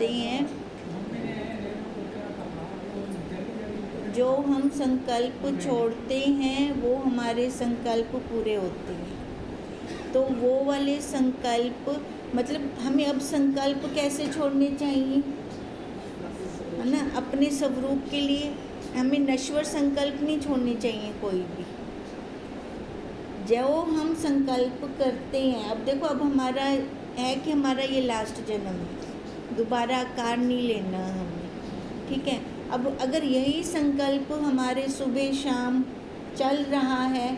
होते हैं, जो हम संकल्प छोड़ते हैं वो हमारे संकल्प पूरे होते हैं। तो वो वाले संकल्प मतलब हमें अब संकल्प कैसे छोड़ने चाहिए, है ना? अपने स्वरूप के लिए हमें नश्वर संकल्प नहीं छोड़ने चाहिए कोई भी। जो हम संकल्प करते हैं, अब देखो, अब हमारा है कि हमारा ये लास्ट जन्म है, दोबारा आकार नहीं लेना हमें, ठीक है? अब अगर यही संकल्प हमारे सुबह शाम चल रहा है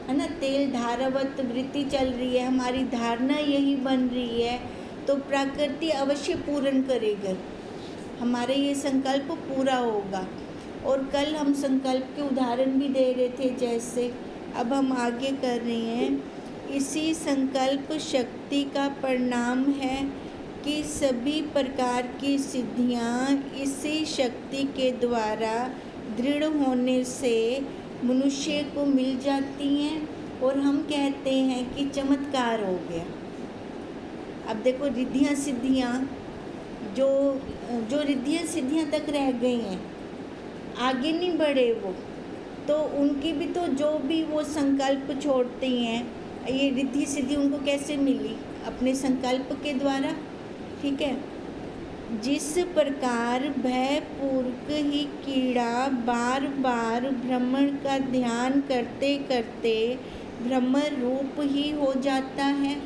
ना, तेल धारावत वृत्ति चल रही है, हमारी धारणा यही बन रही है, तो प्रकृति अवश्य पूर्ण करेगा, हमारे ये संकल्प पूरा होगा। और कल हम संकल्प के उदाहरण भी दे रहे थे, जैसे अब हम आगे कर रहे हैं। इसी संकल्प शक्ति का परिणाम है कि सभी प्रकार की सिद्धियां इसी शक्ति के द्वारा दृढ़ होने से मनुष्य को मिल जाती हैं और हम कहते हैं कि चमत्कार हो गया। अब देखो, रिद्धियां सिद्धियां जो रिद्धियां सिद्धियां तक रह गई हैं, आगे नहीं बढ़े वो, तो उनकी भी तो जो भी वो संकल्प छोड़ते हैं, ये रिद्धि सिद्धि उनको कैसे मिली? अपने संकल्प के द्वारा, ठीक है? जिस प्रकार भयपूर्वक ही कीड़ा बार बार भ्रमण का ध्यान करते करते ब्रह्म रूप ही हो जाता है,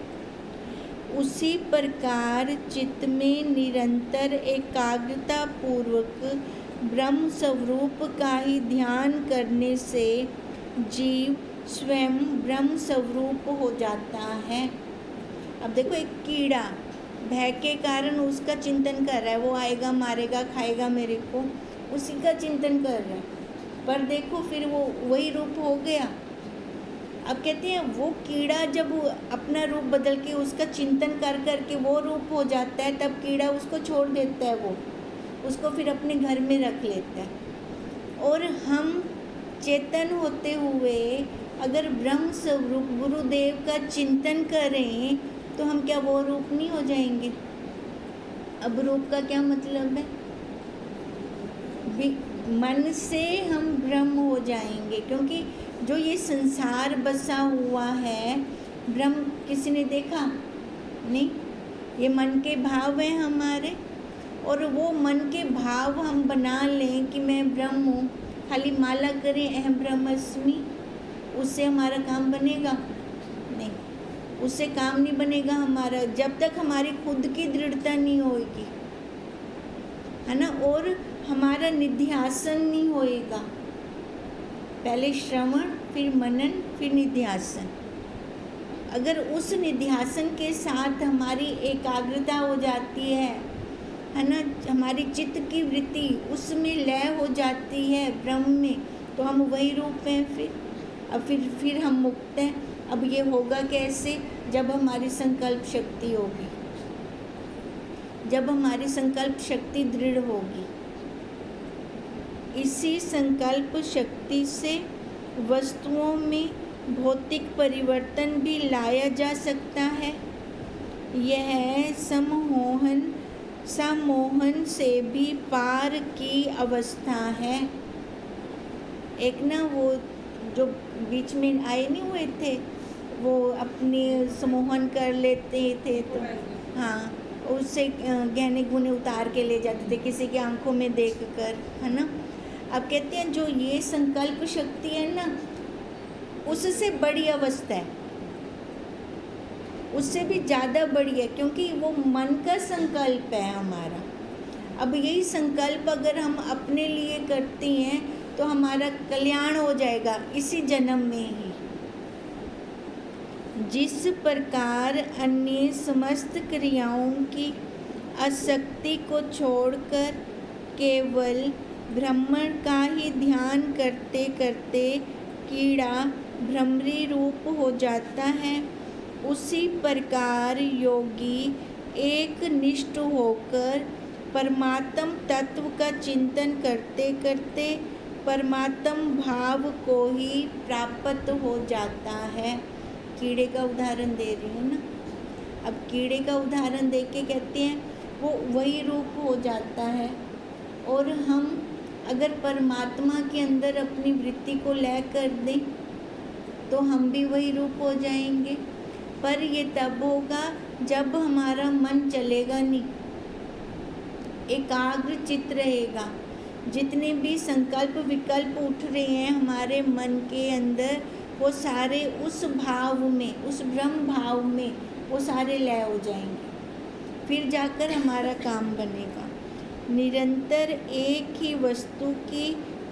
उसी प्रकार चित्त में निरंतर एकाग्रता पूर्वक ब्रह्म स्वरूप का ही ध्यान करने से जीव स्वयं ब्रह्म स्वरूप हो जाता है। अब देखो, एक कीड़ा भय के कारण उसका चिंतन कर रहा है, वो आएगा मारेगा खाएगा मेरे को, उसी का चिंतन कर रहा है, पर देखो फिर वो वही रूप हो गया। अब कहते हैं वो कीड़ा जब अपना रूप बदल के उसका चिंतन कर कर के वो रूप हो जाता है, तब कीड़ा उसको छोड़ देता है, वो उसको फिर अपने घर में रख लेता है। और हम चेतन होते हुए अगर ब्रह्म स्वरूप गुरुदेव का चिंतन करें तो हम क्या वो रूप नहीं हो जाएंगे? अब रूप का क्या मतलब है? मन से हम ब्रह्म हो जाएंगे, क्योंकि जो ये संसार बसा हुआ है, ब्रह्म किसी ने देखा नहीं, ये मन के भाव हैं हमारे, और वो मन के भाव हम बना लें कि मैं ब्रह्म हूँ, खाली माला करें अहम ब्रह्मस्मि, उससे हमारा काम बनेगा? नहीं, उससे काम नहीं बनेगा हमारा, जब तक हमारी खुद की दृढ़ता नहीं होगी, है ना? और हमारा निध्यासन नहीं होएगा, पहले श्रवण फिर मनन फिर निध्यासन। अगर उस निध्यासन के साथ हमारी एकाग्रता हो जाती है ना, हमारी चित्त की वृत्ति उसमें लय हो जाती है ब्रह्म में, तो हम वही रूप हैं फिर। अब फिर हम मुक्त हैं। अब ये होगा कैसे? जब हमारी संकल्प शक्ति होगी, जब हमारी संकल्प शक्ति दृढ़ होगी। इसी संकल्प शक्ति से वस्तुओं में भौतिक परिवर्तन भी लाया जा सकता है। यह सम्मोहन से भी पार की अवस्था है। एक ना वो जो बीच में आए नहीं हुए थे, वो अपने सम्मोहन कर लेते थे, तो हाँ, उससे गहने गुने उतार के ले जाते थे किसी की आंखों में देखकर, है ना? अब कहते हैं जो ये संकल्प शक्ति है ना, उससे बड़ी अवस्था है, उससे भी ज़्यादा बड़ी है, क्योंकि वो मन का संकल्प है हमारा। अब यही संकल्प अगर हम अपने लिए करते हैं तो हमारा कल्याण हो जाएगा इसी जन्म में ही। जिस प्रकार अन्य समस्त क्रियाओं की आसक्ति को छोड़कर केवल ब्रह्मण का ही ध्यान करते करते कीड़ा भ्रमरी रूप हो जाता है, उसी प्रकार योगी एक निष्ठ होकर परमात्म तत्व का चिंतन करते करते परमात्म भाव को ही प्राप्त हो जाता है। कीड़े का उदाहरण दे रही हूँ ना। अब कीड़े का उदाहरण दे के कहते हैं वो वही रूप हो जाता है। और हम अगर परमात्मा के अंदर अपनी वृत्ति को लय कर दें तो हम भी वही रूप हो जाएंगे। पर ये तब होगा जब हमारा मन चलेगा नहीं, एकाग्र चित्त रहेगा। जितने भी संकल्प विकल्प उठ रहे हैं हमारे मन के अंदर, वो सारे उस भाव में, उस ब्रह्म भाव में वो सारे लय हो जाएंगे। फिर जाकर हमारा काम बनेगा। निरंतर एक ही वस्तु की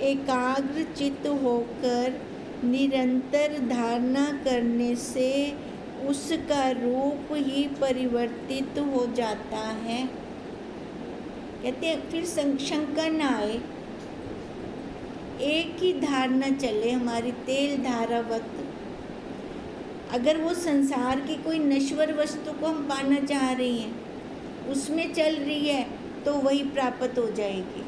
एकाग्र चित्त होकर निरंतर धारणा करने से उसका रूप ही परिवर्तित हो जाता है। कहते हैं फिर शंका ना आए, एक ही धारणा चले हमारी तेल धारावत। अगर वो संसार की कोई नश्वर वस्तु को हम पाना चाह रहे हैं, उसमें चल रही है, तो वही प्राप्त हो जाएगी।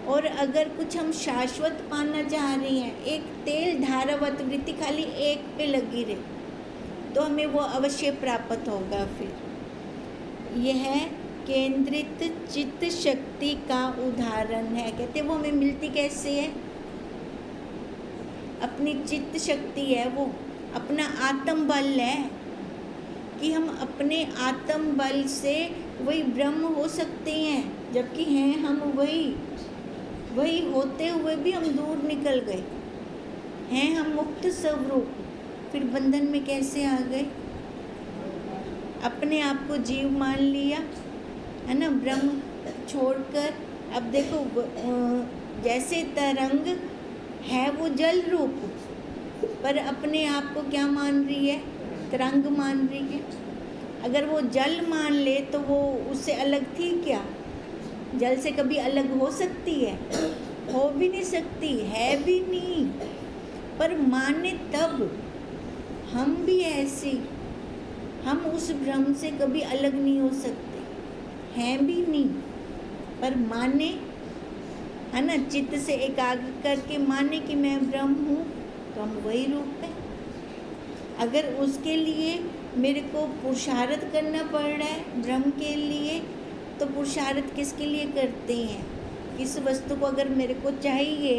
और अगर कुछ हम शाश्वत पाना चाह रहे हैं, एक तेल धारावत वृत्ति खाली एक पे लगी रहे, तो हमें वो अवश्य प्राप्त होगा। फिर यह केंद्रित चित्त शक्ति का उदाहरण है। कहते वो हमें मिलती कैसे है? अपनी चित्त शक्ति है, वो अपना आत्म बल है कि हम अपने आत्म बल से वही ब्रह्म हो सकते हैं। जबकि हैं हम वही होते हुए भी हम दूर निकल गए हैं, हम मुक्त स्वरूप। फिर बंधन में कैसे आ गए? अपने आप को जीव मान लिया है ना, ब्रह्म छोड़कर। अब देखो जैसे तरंग है वो जल रूप, पर अपने आप को क्या मान रही है? तरंग मान रही है। अगर वो जल मान ले तो वो उससे अलग थी क्या? जल से कभी अलग हो सकती है? हो भी नहीं सकती, है भी नहीं। पर माने तब हम भी ऐसे, हम उस ब्रह्म से कभी अलग नहीं हो सकते, हैं भी नहीं। पर माने है ना, चित्त से एकाग्र करके माने कि मैं ब्रह्म हूँ, तो हम वही रूप है। अगर उसके लिए मेरे को पुरुषार्थ करना पड़ रहा है ब्रह्म के लिए, तो पुरुषार्थ किसके लिए करते हैं? किस वस्तु को अगर मेरे को चाहिए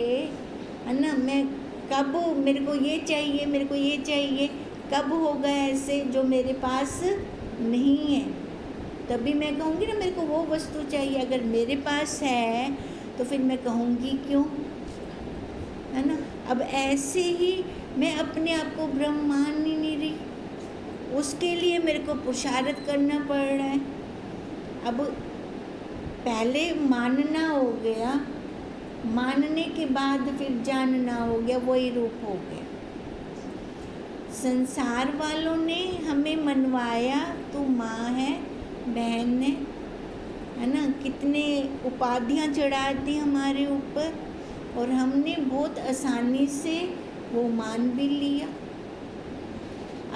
है ना, मैं कब मेरे को ये चाहिए, मेरे को ये चाहिए, कब होगा ऐसे जो मेरे पास नहीं है? तभी मैं कहूँगी ना मेरे को वो वस्तु चाहिए। अगर मेरे पास है तो फिर मैं कहूँगी क्यों, है ना। अब ऐसे ही मैं अपने आप को ब्रह्म मान ही नहीं रही, उसके लिए मेरे को पुरुषार्थ करना पड़ रहा है। अब पहले मानना हो गया, मानने के बाद फिर जानना हो गया, वही रूप हो गया। संसार वालों ने हमें मनवाया, तू माँ है, बहन है ना, कितने उपाधियाँ चढ़ा दी हमारे ऊपर, और हमने बहुत आसानी से वो मान भी लिया।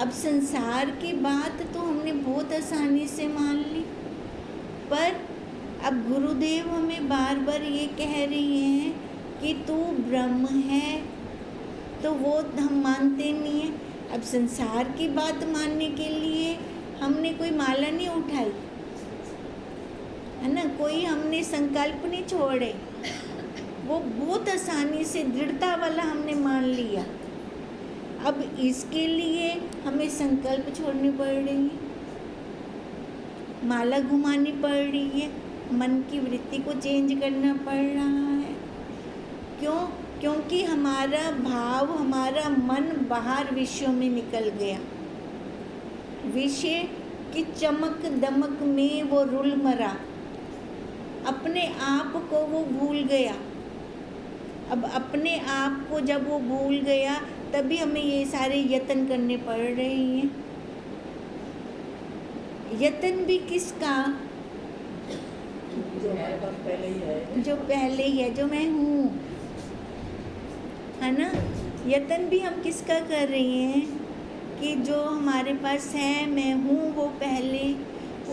अब संसार की बात तो हमने बहुत आसानी से मान ली, पर अब गुरुदेव हमें बार बार ये कह रही हैं कि तू ब्रह्म है, तो वो हम मानते नहीं हैं। अब संसार की बात मानने के लिए हमने कोई माला नहीं उठाई, है ना, कोई हमने संकल्प नहीं छोड़े, वो बहुत आसानी से दृढ़ता वाला हमने मान लिया। अब इसके लिए हमें संकल्प छोड़नी पड़ रही है, माला घुमानी पड़ रही है, मन की वृत्ति को चेंज करना पड़ रहा है। क्यों? क्योंकि हमारा भाव, हमारा मन बाहर विषयों में निकल गया, विषय की चमक दमक में वो रुल मरा, अपने आप को वो भूल गया। अब अपने आप को जब वो भूल गया, तभी हमें ये सारे यत्न करने पड़ रहे हैं। यत्न भी किसका? जो पहले ही है, जो मैं हूँ, है ना। यत्न भी हम किसका कर रहे हैं? कि जो हमारे पास है, मैं हूँ, वो पहले,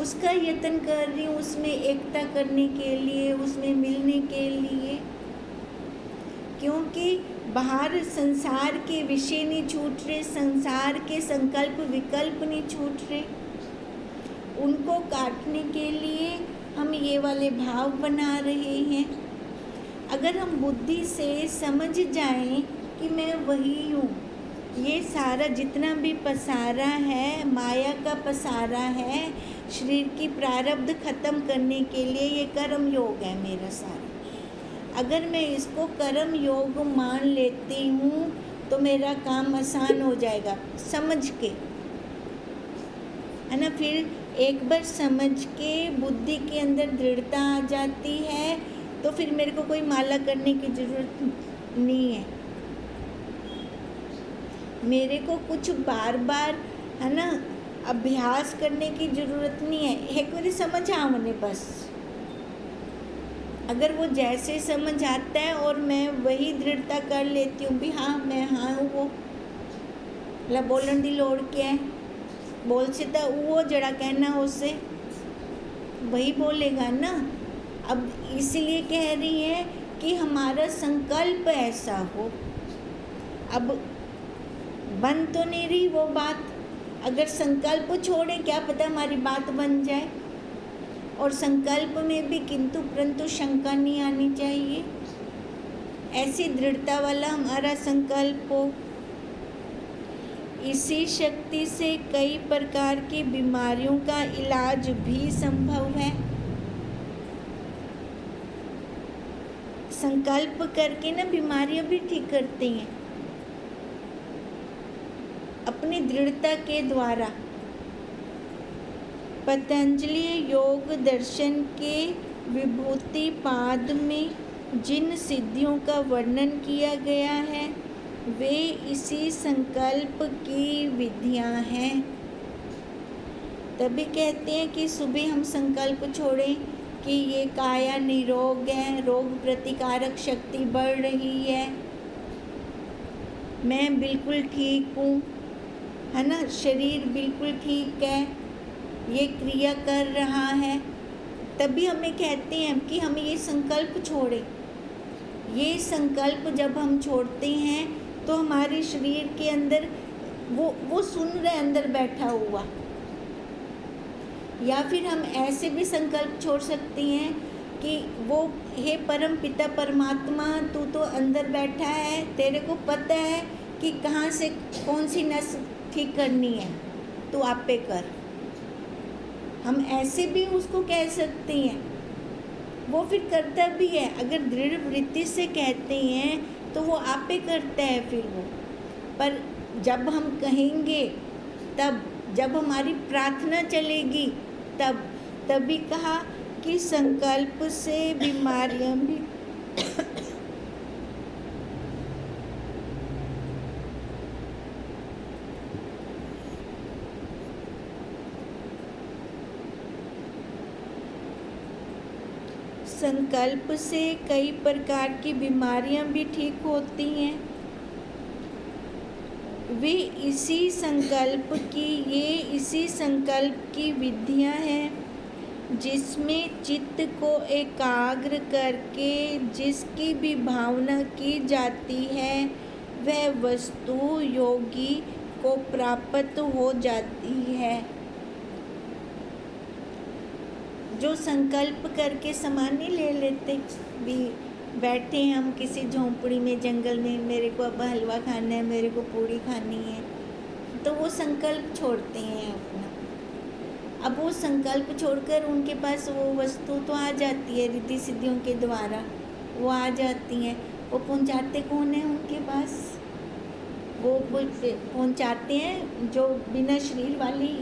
उसका यत्न कर रही हूँ, उसमें एकता करने के लिए, उसमें मिलने के लिए। क्योंकि बाहर संसार के विषय नहीं छूट रहे, संसार के संकल्प विकल्प नहीं छूट रहे, उनको काटने के लिए हम ये वाले भाव बना रहे हैं। अगर हम बुद्धि से समझ जाएं कि मैं वही हूँ, ये सारा जितना भी पसारा है माया का पसारा है, शरीर की प्रारब्ध खत्म करने के लिए ये कर्म योग है मेरा सारा। अगर मैं इसको कर्म योग मान लेती हूँ तो मेरा काम आसान हो जाएगा समझ के, है ना। फिर एक बार समझ के बुद्धि के अंदर दृढ़ता आ जाती है तो फिर मेरे को कोई माला करने की ज़रूरत नहीं है। मेरे को कुछ बार बार, है ना, अभ्यास करने की ज़रूरत नहीं है। एक बार समझ आने बस। अगर वो जैसे समझ आता है और मैं वही दृढ़ता कर लेती हूँ भी हाँ मैं हाँ हूँ वो, ला बोलन दी लोड़ क्या है, बोल से तो वो जड़ा कहना उससे वही बोलेगा ना। अब इसलिए कह रही है कि हमारा संकल्प ऐसा हो। अब बन तो नहीं रही वो बात, अगर संकल्प छोड़े क्या पता हमारी बात बन जाए। और संकल्प में भी किंतु परंतु शंका नहीं आनी चाहिए, ऐसी दृढ़ता वाला हमारा संकल्प हो। इसी शक्ति से कई प्रकार की बीमारियों का इलाज भी संभव है। संकल्प करके ना बीमारियां भी ठीक करती हैं अपनी दृढ़ता के द्वारा। पतंजलि योग दर्शन के विभूति पाद में जिन सिद्धियों का वर्णन किया गया है वे इसी संकल्प की विधियां हैं। तभी कहते हैं कि सुबह हम संकल्प छोड़ें कि ये काया निरोग है, रोग प्रतिकारक शक्ति बढ़ रही है, मैं बिल्कुल ठीक हूँ, है ना, शरीर बिल्कुल ठीक है, ये क्रिया कर रहा है। तभी हमें कहते हैं कि हम ये संकल्प छोड़ें। ये संकल्प जब हम छोड़ते हैं तो हमारे शरीर के अंदर वो सुन रहे अंदर बैठा हुआ। या फिर हम ऐसे भी संकल्प छोड़ सकते हैं कि वो हे परम पिता परमात्मा, तू तो अंदर बैठा है, तेरे को पता है कि कहाँ से कौन सी नस ठीक करनी है, तू आप पे कर। हम ऐसे भी उसको कह सकते हैं, वो फिर करता भी है। अगर दृढ़ वृत्ति से कहते हैं तो वो आप पे करता है फिर वो। पर जब हम कहेंगे तब, जब हमारी प्रार्थना चलेगी तभी कहा कि संकल्प से बीमारियां भी संकल्प से कई प्रकार की बीमारियां भी ठीक होती हैं। इसी संकल्प की विधियां हैं जिसमें चित्त को एकाग्र करके जिसकी भी भावना की जाती है वह वस्तु योगी को प्राप्त हो जाती है। जो संकल्प करके सामान नहीं ले लेते, भी बैठे हम किसी झोंपड़ी में जंगल में, मेरे को अब हलवा खाना है, मेरे को पूड़ी खानी है, तो वो संकल्प छोड़ते हैं अपना। अब वो संकल्प छोड़कर उनके पास वो वस्तु तो आ जाती है, रिद्धि सिद्धियों के द्वारा वो आ जाती हैं। वो पहुंचाते कौन है उनके पास? वो पहुंचाते हैं जो बिना शरीर वाली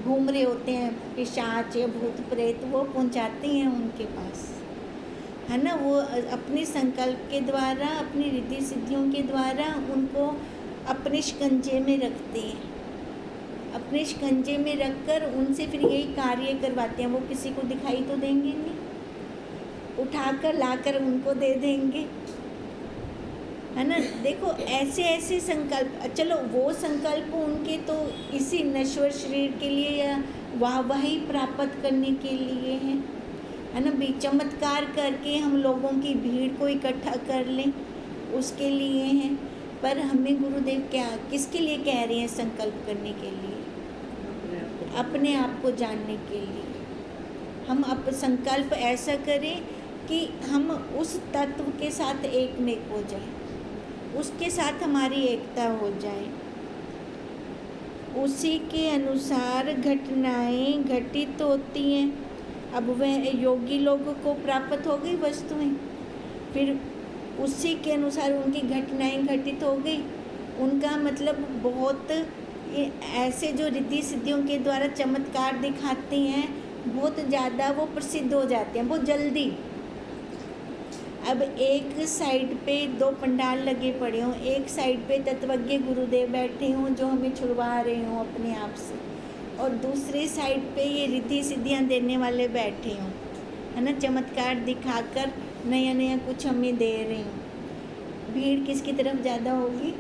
घूम रहे होते हैं, पिशाच या भूत प्रेत, वो पहुंचाते हैं उनके पास, है ना। वो अपने संकल्प के द्वारा, अपनी रिद्धि सिद्धियों के द्वारा उनको अपने शिकंजे में रखते हैं। अपने शिकंजे में रखकर उनसे फिर यही कार्य करवाते हैं। वो किसी को दिखाई तो देंगे नहीं, उठाकर लाकर उनको दे देंगे, है ना। देखो ऐसे ऐसे संकल्प, चलो वो संकल्प उनके तो इसी नश्वर शरीर के लिए या वाहवाही प्राप्त करने के लिए है ना, भी चमत्कार करके हम लोगों की भीड़ को इकट्ठा कर लें, उसके लिए हैं। पर हमें गुरुदेव क्या किसके लिए कह रहे हैं संकल्प करने के लिए? अपने आप को जानने के लिए, हम अब संकल्प ऐसा करें कि हम उस तत्व के साथ एक नेक हो जाए, उसके साथ हमारी एकता हो जाए, उसी के अनुसार घटनाएं घटित होती हैं। अब वह योगी लोगों को प्राप्त हो गई वस्तुएं, फिर उसी के अनुसार उनकी घटनाएं घटित हो गई। उनका मतलब बहुत ऐसे जो रिद्धि सिद्धियों के द्वारा चमत्कार दिखाते हैं, बहुत ज़्यादा वो प्रसिद्ध हो जाते हैं बहुत जल्दी। अब एक साइड पे 2 पंडाल लगे पड़े हों, एक साइड पे तत्वज्ञ गुरुदेव बैठे हों जो हमें छुड़वा रहे हों अपने आप से, और दूसरे साइड पे ये रिद्धि सिद्धियाँ देने वाले बैठे हों, है ना, चमत्कार दिखाकर नया नया कुछ हमें दे रहे हों। भीड़ किसकी तरफ ज़्यादा होगी?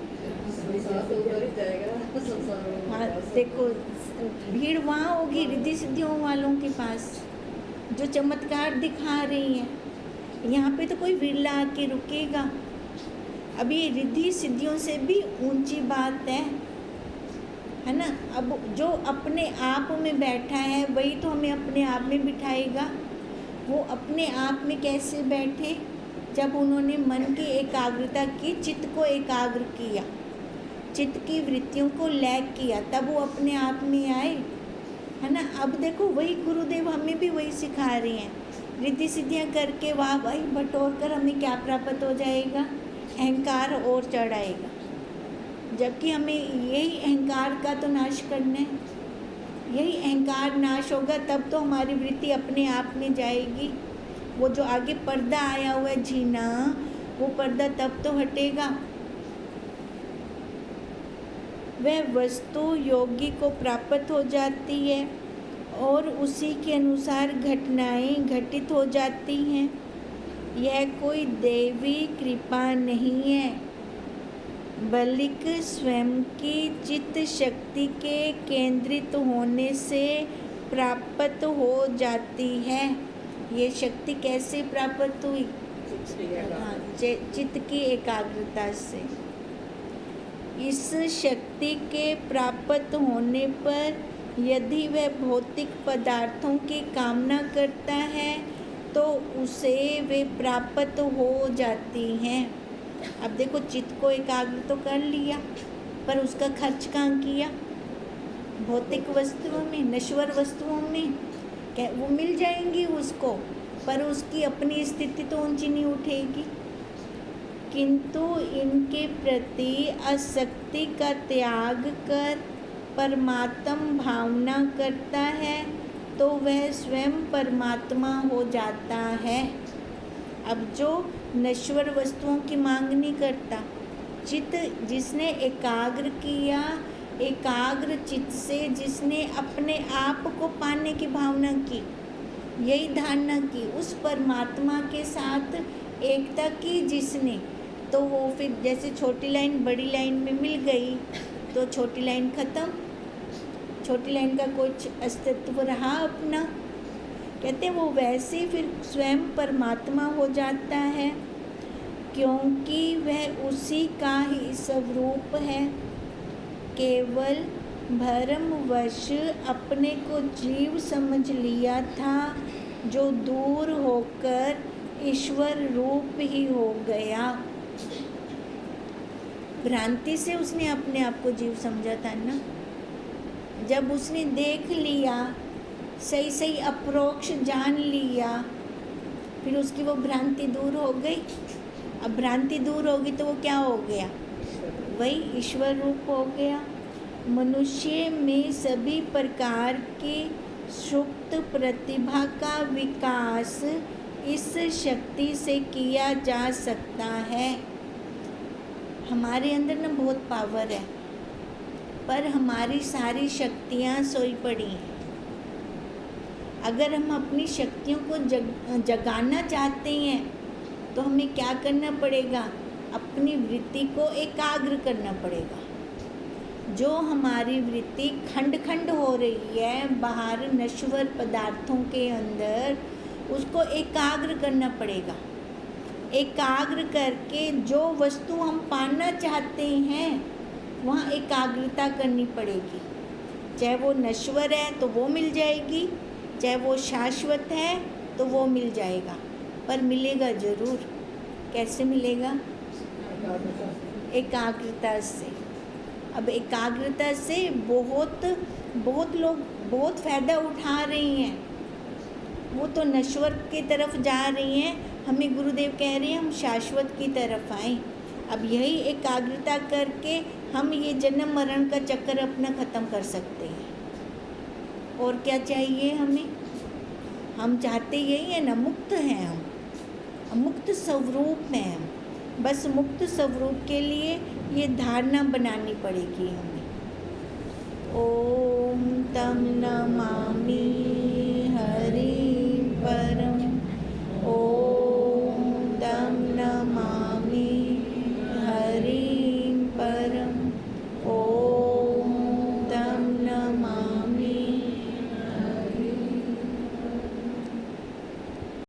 हाँ देखो, भीड़ वहाँ होगी रिद्धि सिद्धियों वालों के पास जो चमत्कार दिखा रही हैं। यहाँ पे तो कोई विरला आके रुकेगा। अभी रिद्धि सिद्धियों से भी ऊंची बात है ना। अब जो अपने आप में बैठा है वही तो हमें अपने आप में बिठाएगा। वो अपने आप में कैसे बैठे? जब उन्होंने मन की एकाग्रता की, चित्त को एकाग्र किया, चित्त की वृत्तियों को लैग किया, तब वो अपने आप में आए, है ना। अब देखो वही गुरुदेव हमें भी वही सिखा रहे हैं। रिद्धि सिद्धियाँ करके वाह भाई बटोर कर हमें क्या प्राप्त हो जाएगा? अहंकार और चढ़ाएगा, जबकि हमें यही अहंकार का तो नाश करना है। यही अहंकार नाश होगा तब तो हमारी वृत्ति अपने आप में जाएगी। वो जो आगे पर्दा आया हुआ है जीना, वो पर्दा तब तो हटेगा। वह वस्तु योगी को प्राप्त हो जाती है और उसी के अनुसार घटनाएं घटित हो जाती हैं। यह कोई देवी कृपा नहीं है, बल्कि स्वयं की चित्त शक्ति के केंद्रित होने से प्राप्त हो जाती है। ये शक्ति कैसे प्राप्त हुई? हाँ, चित्त की एकाग्रता से। इस शक्ति के प्राप्त होने पर यदि वह भौतिक पदार्थों की कामना करता है तो उसे वे प्राप्त हो जाती हैं। अब देखो, चित्त को एकाग्र तो कर लिया, पर उसका खर्च कहाँ किया? भौतिक वस्तुओं में, नश्वर वस्तुओं में। क्या वो मिल जाएंगी उसको, पर उसकी अपनी स्थिति तो ऊंची नहीं उठेगी। किंतु इनके प्रति आसक्ति का त्याग कर परमात्म भावना करता है तो वह स्वयं परमात्मा हो जाता है। अब जो नश्वर वस्तुओं की मांग नहीं करता, चित्त जिसने एकाग्र किया, एकाग्र चित्त से जिसने अपने आप को पाने की भावना की, यही धारणा की, उस परमात्मा के साथ एकता की जिसने, तो वो फिर जैसे छोटी लाइन बड़ी लाइन में मिल गई तो छोटी लाइन ख़त्म, छोटी लाइन का कुछ अस्तित्व रहा अपना। कहते वो वैसे फिर स्वयं परमात्मा हो जाता है, क्योंकि वह उसी का ही स्वरूप है। केवल भरमवश अपने को जीव समझ लिया था, जो दूर होकर ईश्वर रूप ही हो गया। भ्रांति से उसने अपने आप को जीव समझा था ना। जब उसने देख लिया, सही सही अप्रोक्ष जान लिया, फिर उसकी वो भ्रांति दूर हो गई। अब भ्रांति दूर होगी तो वो क्या हो गया? वही ईश्वर रूप हो गया। मनुष्य में सभी प्रकार की सुप्त प्रतिभा का विकास इस शक्ति से किया जा सकता है। हमारे अंदर ना बहुत पावर है, पर हमारी सारी शक्तियाँ सोई पड़ी हैं। अगर हम अपनी शक्तियों को जगाना चाहते हैं तो हमें क्या करना पड़ेगा? अपनी वृत्ति को एकाग्र करना पड़ेगा। जो हमारी वृत्ति खंड खंड हो रही है बाहर नश्वर पदार्थों के अंदर, उसको एकाग्र करना पड़ेगा। एकाग्र करके जो वस्तु हम पाना चाहते हैं वहाँ एकाग्रता करनी पड़ेगी। चाहे वो नश्वर है तो वो मिल जाएगी, चाहे वो शाश्वत है तो वो मिल जाएगा, पर मिलेगा ज़रूर। कैसे मिलेगा? एकाग्रता से। अब एकाग्रता से बहुत लोग बहुत फ़ायदा उठा रही हैं, वो तो नश्वर की तरफ जा रही हैं। हमें गुरुदेव कह रहे हैं हम शाश्वत की तरफ आएँ। अब यही एकाग्रता करके हम ये जन्म मरण का चक्कर अपना ख़त्म कर सकते हैं। और क्या चाहिए हमें? हम चाहते यही है ना, मुक्त हैं हम, मुक्त स्वरूप में हम। बस मुक्त स्वरूप के लिए ये धारणा बनानी पड़ेगी हमें। ओम तम नमामि